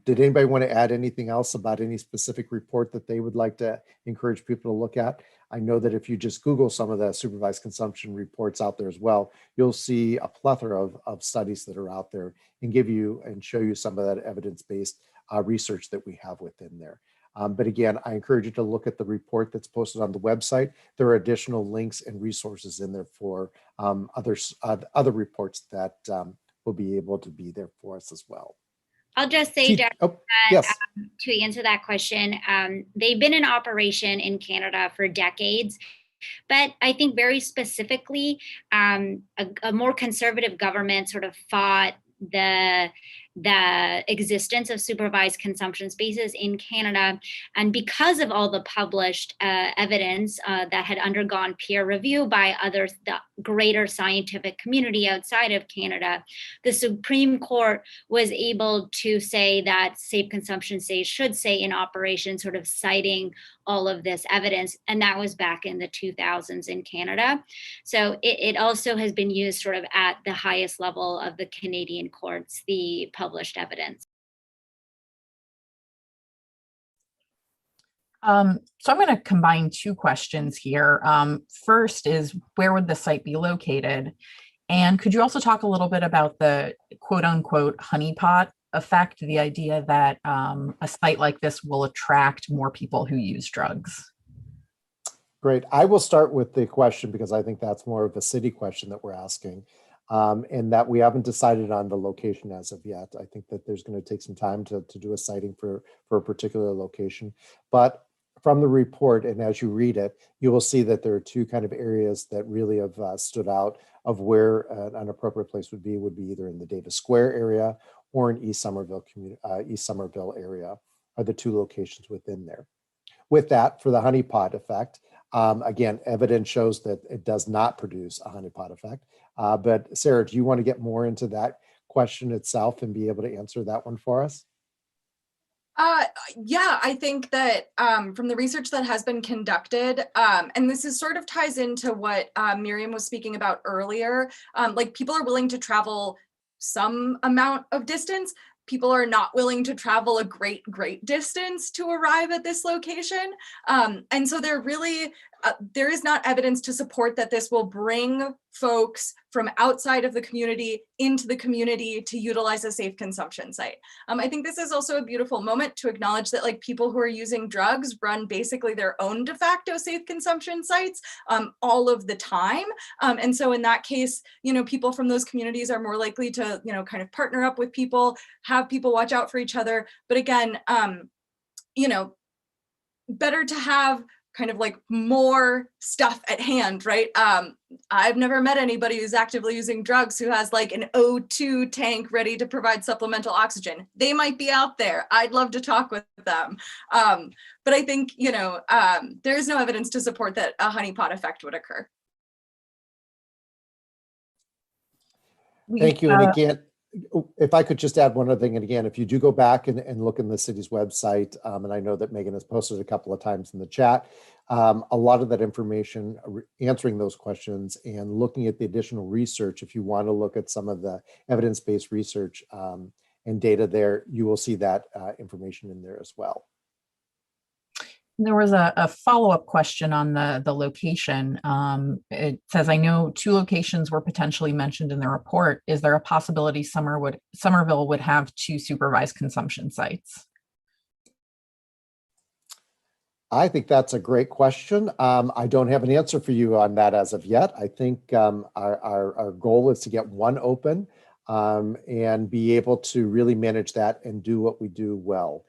Did anybody want to add anything else about any specific report that they would like to encourage people to look at? I know that if you just Google some of the supervised consumption reports out there as well, you'll see a plethora of studies that are out there and give you and show you some of that evidence-based research that we have within there. But again, I encourage you to look at the report that's posted on the website. There are additional links and resources in there for other reports that will be able to be there for us as well.
I'll just say,
Chief-
Jack,
oh, yes.
to answer that question, they've been in operation in Canada for decades. But I think very specifically, a more conservative government sort of fought the existence of supervised consumption spaces in Canada. And because of all the published evidence that had undergone peer review by others, the greater scientific community outside of Canada, the Supreme Court was able to say that safe consumption states should stay in operation, sort of citing all of this evidence. And that was back in the 2000s in Canada. So it also has been used sort of at the highest level of the Canadian courts, the published evidence.
So I'm going to combine two questions here. First is, where would the site be located? And could you also talk a little bit about the quote unquote honeypot effect, the idea that a site like this will attract more people who use drugs?
Great. I will start with the question because I think that's more of a city question that we're asking, and that we haven't decided on the location as of yet. I think that there's going to take some time to do a siting for a particular location. But from the report, and as you read it, you will see that there are two kind of areas that really have stood out of where an appropriate place would be either in the Davis Square area or in East Somerville area are the two locations within there. With that, for the honeypot effect, again, evidence shows that it does not produce a honeypot effect. But Sarah, do you want to get more into that question itself and be able to answer that one for us?
Yeah, I think that from the research that has been conducted, and this is sort of ties into what Miriam was speaking about earlier, like people are willing to travel some amount of distance. People are not willing to travel a great distance to arrive at this location. And so there is not evidence to support that this will bring folks from outside of the community into the community to utilize a safe consumption site. I think this is also a beautiful moment to acknowledge that like people who are using drugs run basically their own de facto safe consumption sites all of the time. And so in that case, people from those communities are more likely to, kind of partner up with people, have people watch out for each other. But again, better to have kind of like more stuff at hand, right? I've never met anybody who's actively using drugs who has like an O2 tank ready to provide supplemental oxygen. They might be out there. I'd love to talk with them. But I think, there is no evidence to support that a honeypot effect would occur.
Thank you. And again, if I could just add one other thing, and again, if you do go back and look in the city's website, and I know that Megan has posted a couple of times in the chat, a lot of that information answering those questions and looking at the additional research, if you want to look at some of the evidence-based research and data there, you will see that information in there as well.
There was a follow-up question on the location. It says, I know 2 locations were potentially mentioned in the report. Is there a possibility Somerville would have 2 supervised consumption sites?
I think that's a great question. I don't have an answer for you on that as of yet. I think our goal is to get one open and be able to really manage that and do what we do well.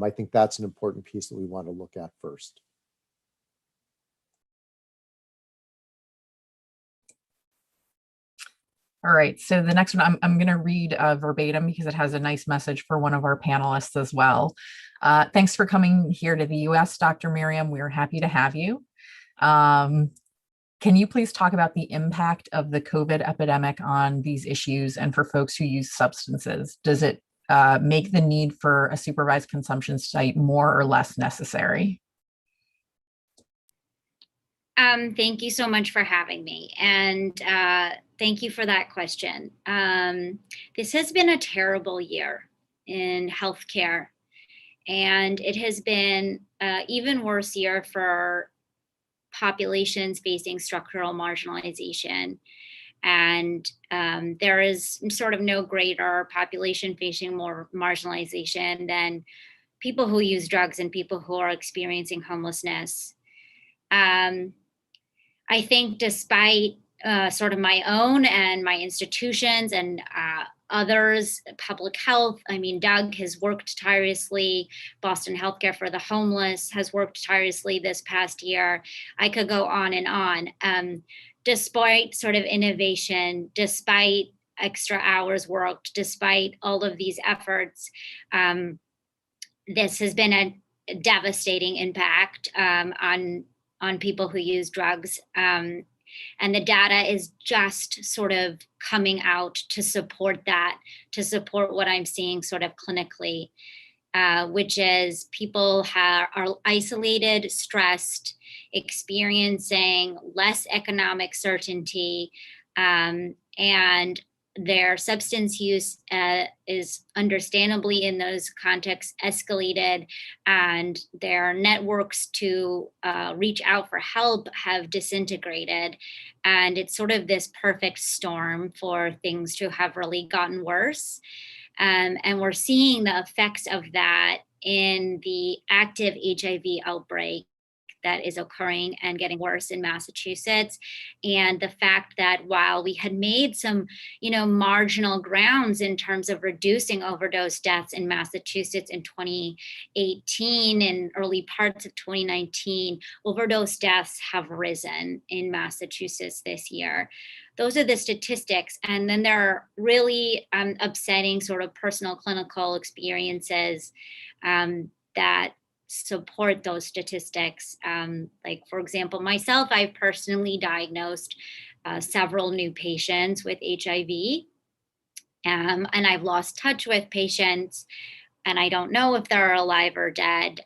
I think that's an important piece that we want to look at first.
All right, so the next one, I'm going to read verbatim because it has a nice message for one of our panelists as well. Thanks for coming here to the US, Dr. Miriam. We're happy to have you. Can you please talk about the impact of the COVID epidemic on these issues and for folks who use substances? Does it make the need for a supervised consumption site more or less necessary?
Thank you so much for having me. And thank you for that question. This has been a terrible year in healthcare. And it has been even worse year for populations facing structural marginalization. And there is sort of no greater population facing more marginalization than people who use drugs and people who are experiencing homelessness. I think despite sort of my own and my institutions and others, public health. I mean, Doug has worked tirelessly. Boston Healthcare for the Homeless has worked tirelessly this past year. I could go on and on. Despite sort of innovation, despite extra hours worked, despite all of these efforts, this has been a devastating impact on people who use drugs. And the data is just sort of coming out to support that, to support what I'm seeing sort of clinically, which is people are isolated, stressed, experiencing less economic certainty, and their substance use is understandably in those contexts escalated, and their networks to reach out for help have disintegrated. And it's sort of this perfect storm for things to have really gotten worse. And we're seeing the effects of that in the active HIV outbreak that is occurring and getting worse in Massachusetts. And the fact that while we had made some, marginal grounds in terms of reducing overdose deaths in Massachusetts in 2018 and early parts of 2019, overdose deaths have risen in Massachusetts this year. Those are the statistics. And then there are really upsetting sort of personal clinical experiences that support those statistics. Like, for example, myself, I've personally diagnosed several new patients with HIV, and I've lost touch with patients, and I don't know if they're alive or dead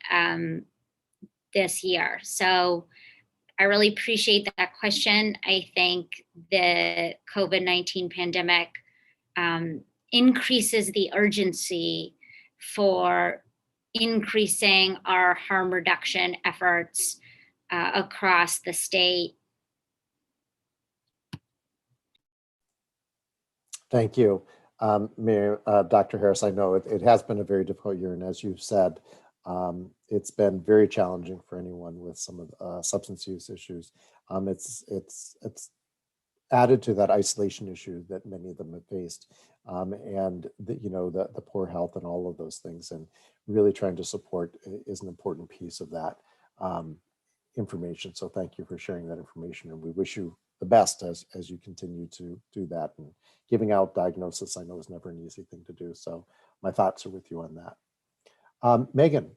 this year. So I really appreciate that question. I think the COVID-19 pandemic increases the urgency for increasing our harm reduction efforts across the state.
Thank you. Mayor, Dr. Harris, I know it has been a very difficult year, and as you've said, it's been very challenging for anyone with some of the substance use issues. It's added to that isolation issue that many of them have faced, and the poor health and all of those things, and really trying to support is an important piece of that information. So thank you for sharing that information, and we wish you the best as you continue to do that. And giving out diagnosis, I know, is never an easy thing to do. So my thoughts are with you on that. Megan.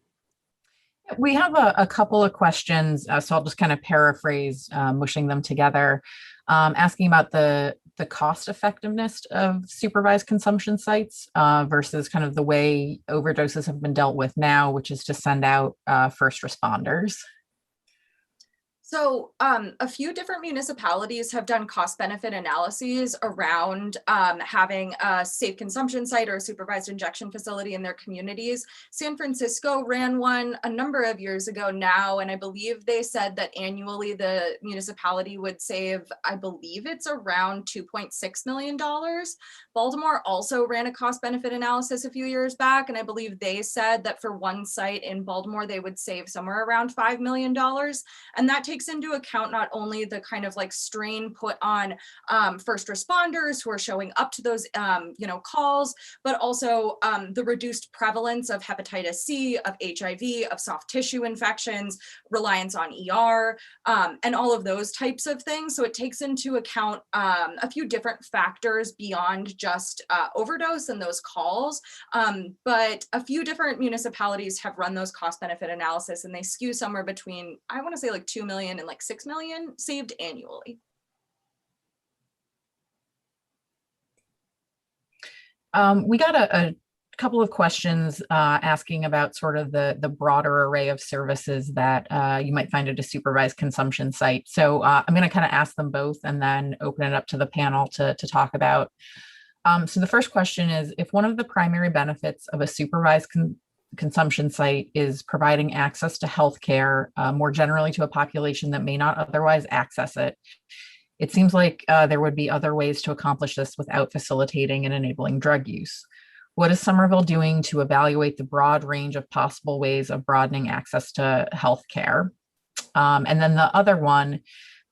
We have a couple of questions, so I'll just kind of paraphrase, mushing them together, asking about the cost effectiveness of supervised consumption sites versus kind of the way overdoses have been dealt with now, which is to send out first responders.
So a few different municipalities have done cost benefit analyses around having a safe consumption site or a supervised injection facility in their communities. San Francisco ran one a number of years ago now, and I believe they said that annually the municipality would save, I believe it's around $2.6 million. Baltimore also ran a cost benefit analysis a few years back, and I believe they said that for one site in Baltimore, they would save somewhere around $5 million. And that takes into account not only the kind of like strain put on first responders who are showing up to those calls, but also the reduced prevalence of hepatitis C, of HIV, of soft tissue infections, reliance on ER, and all of those types of things. So it takes into account a few different factors beyond just overdose and those calls. But a few different municipalities have run those cost benefit analysis, and they skew somewhere between, I want to say, like 2 million and like 6 million saved annually.
We got a couple of questions asking about sort of the broader array of services that you might find at a supervised consumption site. So I'm going to kind of ask them both and then open it up to the panel to talk about. So the first question is, if one of the primary benefits of a supervised consumption site is providing access to healthcare more generally to a population that may not otherwise access it, it seems like there would be other ways to accomplish this without facilitating and enabling drug use. What is Somerville doing to evaluate the broad range of possible ways of broadening access to healthcare? And then the other one,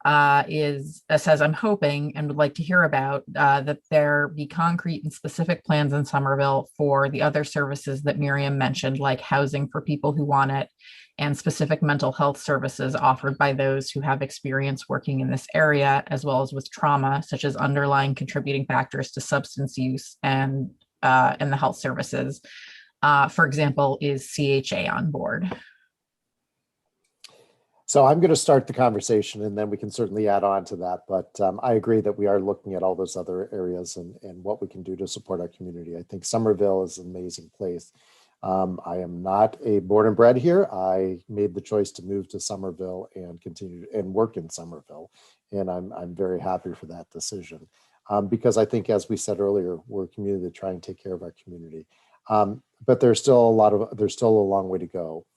says, I'm hoping and would like to hear about that there be concrete and specific plans in Somerville for the other services that Miriam mentioned, like housing for people who want it, and specific mental health services offered by those who have experience working in this area, as well as with trauma, such as underlying contributing factors to substance use and the health services. For example, is CHA on board?
So I'm going to start the conversation and then we can certainly add on to that. But I agree that we are looking at all those other areas and what we can do to support our community. I think Somerville is an amazing place. I am not a born and bred here. I made the choice to move to Somerville and continue and work in Somerville. And I'm very happy for that decision. Because I think, as we said earlier, we're a community that try and take care of our community. But there's still a long way to go.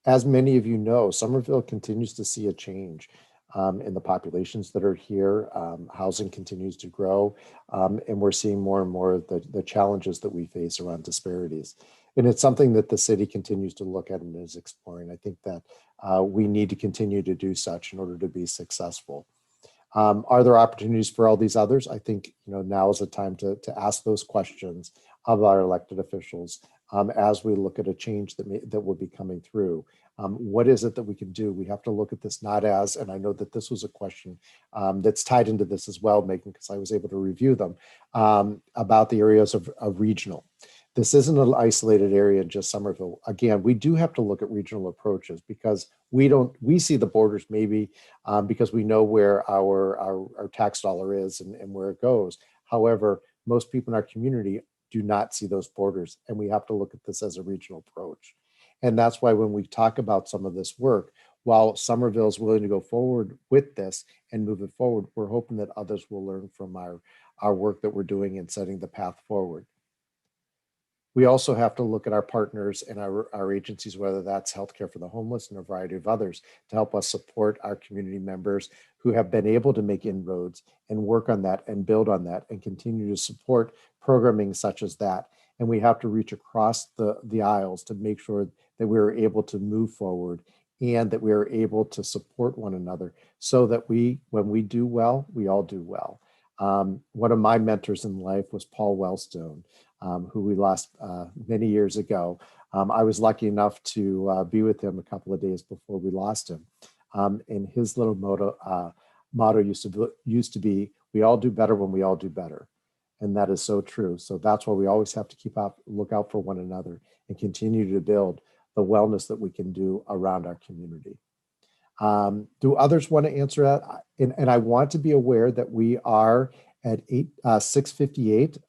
As many of you know, Somerville continues to see a change in the populations that are here. Housing continues to grow, and we're seeing more and more of the challenges that we face around disparities. And it's something that the city continues to look at and is exploring. I think that we need to continue to do such in order to be successful. Are there opportunities for all these others? I think now is the time to ask those questions of our elected officials as we look at a change that will be coming through. What is it that we can do? We have to look at this not as, and I know that this was a question that's tied into this as well, Megan, because I was able to review them, about the areas of regional. This isn't an isolated area in just Somerville. Again, we do have to look at regional approaches because we see the borders maybe because we know where our tax dollar is and where it goes. However, most people in our community do not see those borders, and we have to look at this as a regional approach. And that's why when we talk about some of this work, while Somerville is willing to go forward with this and move it forward, we're hoping that others will learn from our work that we're doing in setting the path forward. We also have to look at our partners and our agencies, whether that's Healthcare for the Homeless and a variety of others, to help us support our community members who have been able to make inroads and work on that and build on that and continue to support programming such as that. And we have to reach across the aisles to make sure that we're able to move forward and that we are able to support one another so that when we do well, we all do well. One of my mentors in life was Paul Wellstone, who we lost many years ago. I was lucky enough to be with him a couple of days before we lost him. And his little motto used to be, we all do better when we all do better. And that is so true. So that's why we always have to look out for one another and continue to build the wellness that we can do around our community. Do others want to answer that? And I want to be aware that we are at 6:58.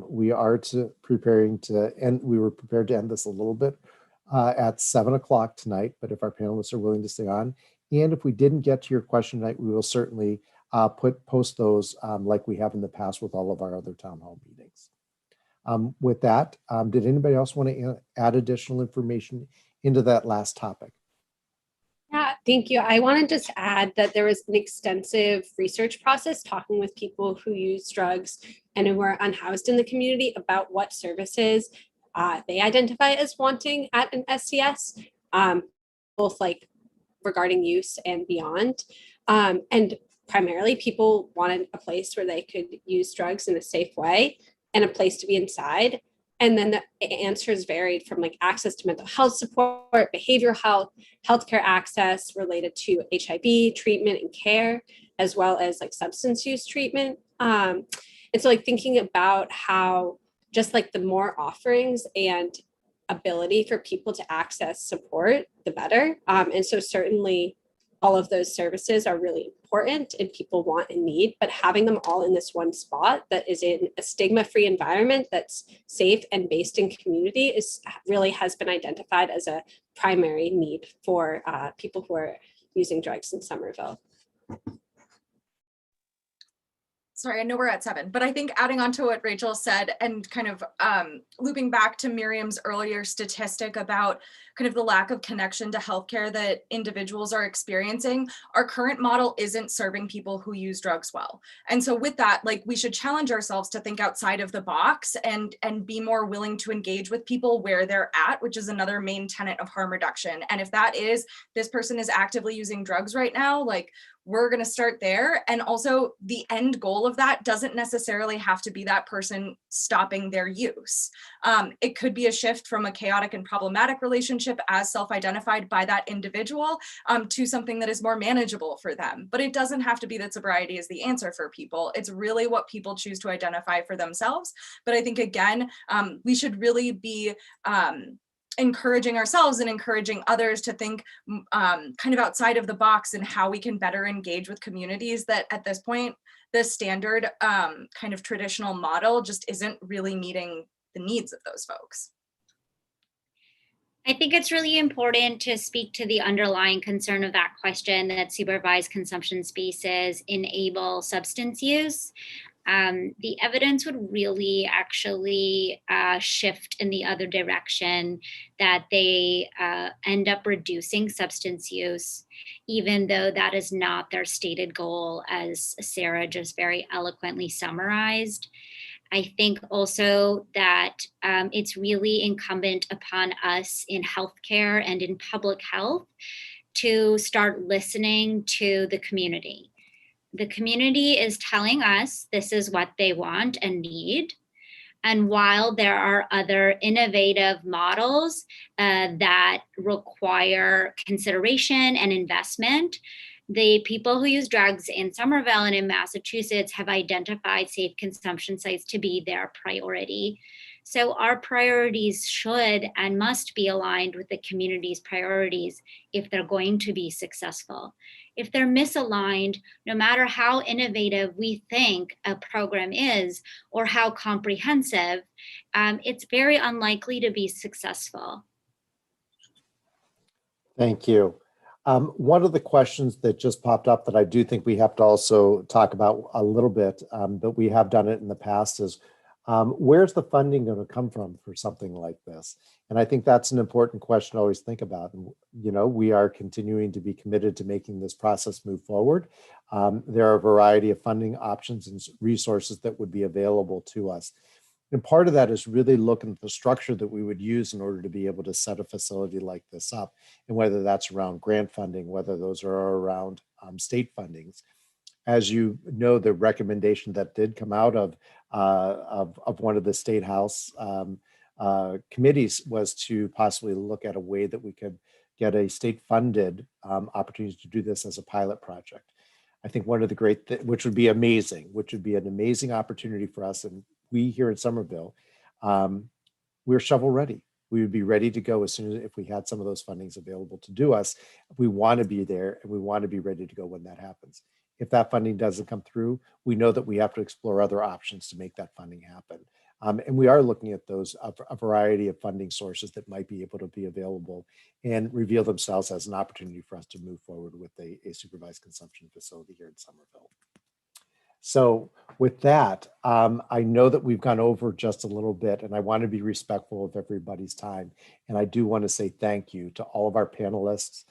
We are preparing to end. We were prepared to end this a little bit at 7 o'clock tonight, but if our panelists are willing to stay on, and if we didn't get to your question tonight, we will certainly post those like we have in the past with all of our other town hall meetings. With that, did anybody else want to add additional information into that last topic?
Yeah, thank you. I want to just add that there was an extensive research process talking with people who use drugs and who are unhoused in the community about what services they identify as wanting at an SCS, both like regarding use and beyond. And primarily people wanted a place where they could use drugs in a safe way and a place to be inside. And then the answers varied from like access to mental health support, behavioral health, healthcare access related to HIV treatment and care, as well as like substance use treatment. And so like thinking about how just like the more offerings and ability for people to access support, the better. And so certainly all of those services are really important and people want and need, but having them all in this one spot that is in a stigma-free environment that's safe and based in community has been identified as a primary need for people who are using drugs in Somerville.
sorry, I know we're at 7, but I think adding on to what Rachel said and kind of looping back to Miriam's earlier statistic about kind of the lack of connection to healthcare that individuals are experiencing, our current model isn't serving people who use drugs well. And so with that, like, we should challenge ourselves to think outside of the box and be more willing to engage with people where they're at, which is another main tenet of harm reduction. And if that is, this person is actively using drugs right now, like, we're going to start there. And also the end goal of that doesn't necessarily have to be that person stopping their use. It could be a shift from a chaotic and problematic relationship as self-identified by that individual to something that is more manageable for them. But it doesn't have to be that sobriety is the answer for people. It's really what people choose to identify for themselves. But I think, again, we should really be encouraging ourselves and encouraging others to think kind of outside of the box and how we can better engage with communities that at this point, the standard kind of traditional model just isn't really meeting the needs of those folks.
I think it's really important to speak to the underlying concern of that question, that supervised consumption spaces enable substance use. The evidence would really actually shift in the other direction, that they end up reducing substance use, even though that is not their stated goal, as Sarah just very eloquently summarized. I think also that it's really incumbent upon us in healthcare and in public health to start listening to the community. The community is telling us this is what they want and need. And while there are other innovative models that require consideration and investment, the people who use drugs in Somerville and in Massachusetts have identified safe consumption sites to be their priority. So our priorities should and must be aligned with the community's priorities if they're going to be successful. If they're misaligned, no matter how innovative we think a program is or how comprehensive, it's very unlikely to be successful.
Thank you. One of the questions that just popped up that I do think we have to also talk about a little bit, but we have done it in the past, is where's the funding going to come from for something like this? And I think that's an important question to always think about. And, you know, we are continuing to be committed to making this process move forward. There are a variety of funding options and resources that would be available to us. And part of that is really looking at the structure that we would use in order to be able to set a facility like this up, and whether that's around grant funding, whether those are around state fundings. As you know, the recommendation that did come out of one of the state house committees was to possibly look at a way that we could get a state funded opportunity to do this as a pilot project. I think one of the great, which would be amazing, which would be an amazing opportunity for us. And we here in Somerville, we're shovel ready. We would be ready to go as soon as if we had some of those fundings available to do us. We want to be there and we want to be ready to go when that happens. If that funding doesn't come through, we know that we have to explore other options to make that funding happen. And we are looking at those, a variety of funding sources that might be able to be available and reveal themselves as an opportunity for us to move forward with a supervised consumption facility here in Somerville. So with that, I know that we've gone over just a little bit, and I want to be respectful of everybody's time. And I do want to say thank you to all of our panelists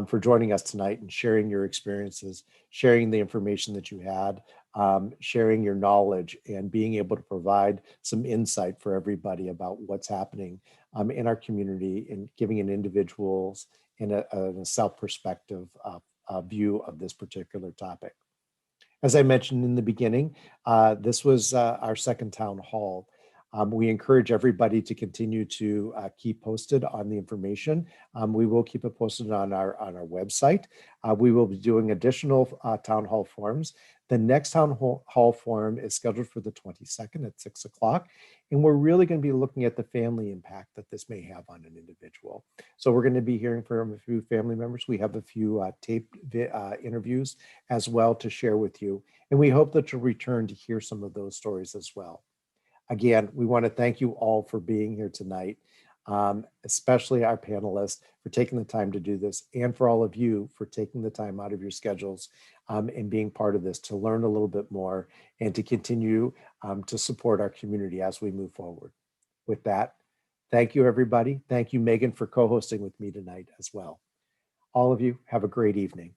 for joining us tonight and sharing your experiences, sharing the information that you had, sharing your knowledge, and being able to provide some insight for everybody about what's happening in our community, and giving an individual's in a self-perspective view of this particular topic. As I mentioned in the beginning, this was our second town hall. We encourage everybody to continue to keep posted on the information. We will keep it posted on our website. We will be doing additional town hall forums. The next town hall forum is scheduled for the 22nd at 6 o'clock. And we're really going to be looking at the family impact that this may have on an individual. So we're going to be hearing from a few family members. We have a few taped interviews as well to share with you. And we hope that you'll return to hear some of those stories as well. Again, we want to thank you all for being here tonight. especially our panelists for taking the time to do this, and for all of you for taking the time out of your schedules and being part of this to learn a little bit more and to continue to support our community as we move forward. With that, thank you, everybody. Thank you, Megan, for co-hosting with me tonight as well. All of you have a great evening.